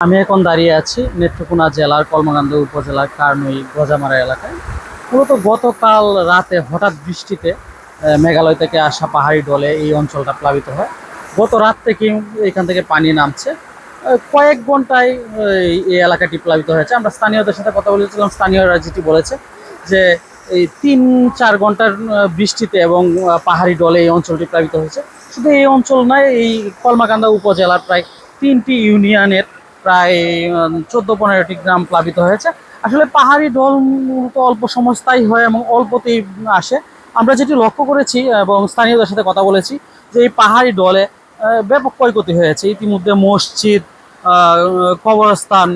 আমি এখন দাঁড়িয়ে আছি নেত্রকোনা জেলার কলমাকান্দা উপজেলার কারনুই গজামারা এলাকায়। মূলত গতকাল রাতে হঠাৎ বৃষ্টিতে মেঘালয় থেকে আসা পাহাড়ি ঢলে এই অঞ্চলটা প্লাবিত হয়। গত রাত থেকে এখান থেকে পানি নামছে। কয়েক ঘন্টায় এই এলাকাটি প্লাবিত হয়েছে। আমরা স্থানীয়দের সাথে কথা বলেছিলাম, স্থানীয়রা যেটি বলেছে যে এই 3-4 ঘন্টার বৃষ্টিতে এবং পাহাড়ি ঢলে এই অঞ্চলটি প্লাবিত হয়েছে। শুধু এই অঞ্চল নয়, এই কলমাকান্দা উপজেলার প্রায় 3টি ইউনিয়নের প্রায় 14-15টি গ্রাম প্লাবিত হয়েছে। আসলে পাহাড়ি ঢল মূলত অল্প সময় স্থায়ী হয় এবং অল্পতেই আসে। আমরা যেটি লক্ষ্য করেছি এবং স্থানীয়দের সাথে কথা বলেছি যে এই পাহাড়ি ঢলে ব্যাপক ক্ষয়ক্ষতি হয়েছে। ইতিমধ্যে মসজিদ, কবরস্থান,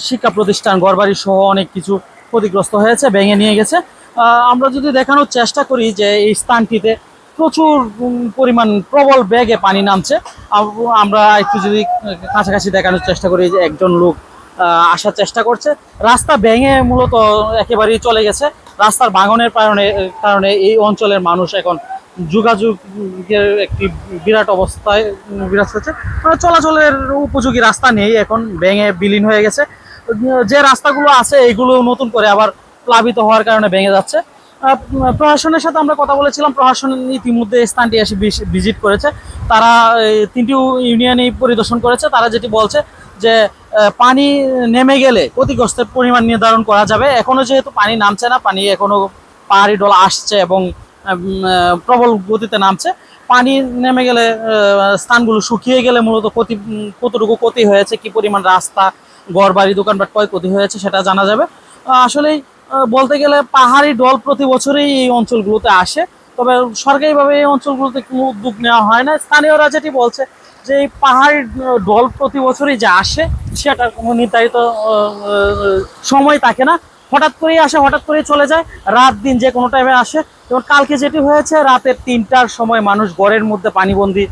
শিক্ষা প্রতিষ্ঠান, ঘরবাড়ি সহ অনেক কিছু ক্ষতিগ্রস্ত হয়েছে, ভেঙে নিয়ে গেছে। আমরা যদি দেখানোর চেষ্টা করি যে এই স্থানটিতে প্রচুর পরিমাণ প্রবল বেগে পানি নামছে। আমরা একটু যদি কাছাকাছি দেখানোর চেষ্টা করি যে একজন লোক আসার চেষ্টা করছে। রাস্তা ভেঙে মূলত একেবারেই চলে গেছে। রাস্তার ভাঙনের কারণে এই অঞ্চলের মানুষ এখন যোগাযোগের একটি বিরাট অবস্থায় বিরাজ করছে। চলাচলের উপযোগী রাস্তা নেই, এখন ভেঙে বিলীন হয়ে গেছে। যে রাস্তাগুলো আছে এইগুলো নতুন করে আবার প্লাবিত হওয়ার কারণে ভেঙে যাচ্ছে। প্রশাসনের সাথে আমরা কথা বলেছিলাম, প্রশাসন ইতিমধ্যে স্থানটি এসে ভিজিট করেছে। তারা 3টি ইউনিয়নেই পরিদর্শন করেছে। তারা যেটি বলছে যে পানি নেমে গেলে ক্ষতিগ্রস্তের পরিমাণ নির্ধারণ করা যাবে। এখনো যেহেতু পানি নামছে না, পানি এখনো পাহাড়ি ঢল আসছে এবং প্রবল গতিতে নামছে। পানি নেমে গেলে স্থানগুলো শুকিয়ে গেলে মূলত কতটুকু ক্ষতি হয়েছে, কি পরিমাণ রাস্তা, ঘরবাড়ি, দোকানপাট ক্ষয়ক্ষতি হয়েছে সেটা জানা যাবে। আসলেই বলতে গেলে পাহাড়ি ঢল প্রতি বছরই এই অঞ্চলগুলোতে আসে, তবে সরকারিভাবে এই অঞ্চলগুলোতে কোনো উদ্যোগ নেওয়া হয় না। স্থানীয়রা যেটি বলছে যে এই পাহাড়ি ঢল প্রতি বছরই যে আসে সেটার কোনো নির্ধারিত সময় থাকে না। হঠাৎ করেই আসে, হঠাৎ করেই চলে যায়, রাত দিন যে কোনো টাইমে আসে। যেমন কালকে যেটি হয়েছে, রাতের 3টার সময় মানুষ ঘরের মধ্যে পানিবন্দী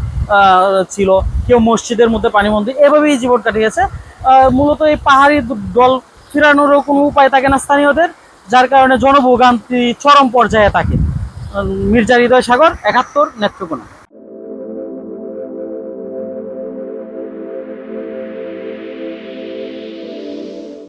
ছিল, কেউ মসজিদের মধ্যে পানিবন্দী, এভাবেই জীবন কাটিয়েছে। মূলত এই পাহাড়ি ঢল ফেরানোরও কোনো উপায় থাকে না স্থানীয়দের, যার কারণে জনভোগান্তি চরম পর্যায়ে থাকে। মির্জা হৃদয় সাগর, 71, নেত্রকোনা।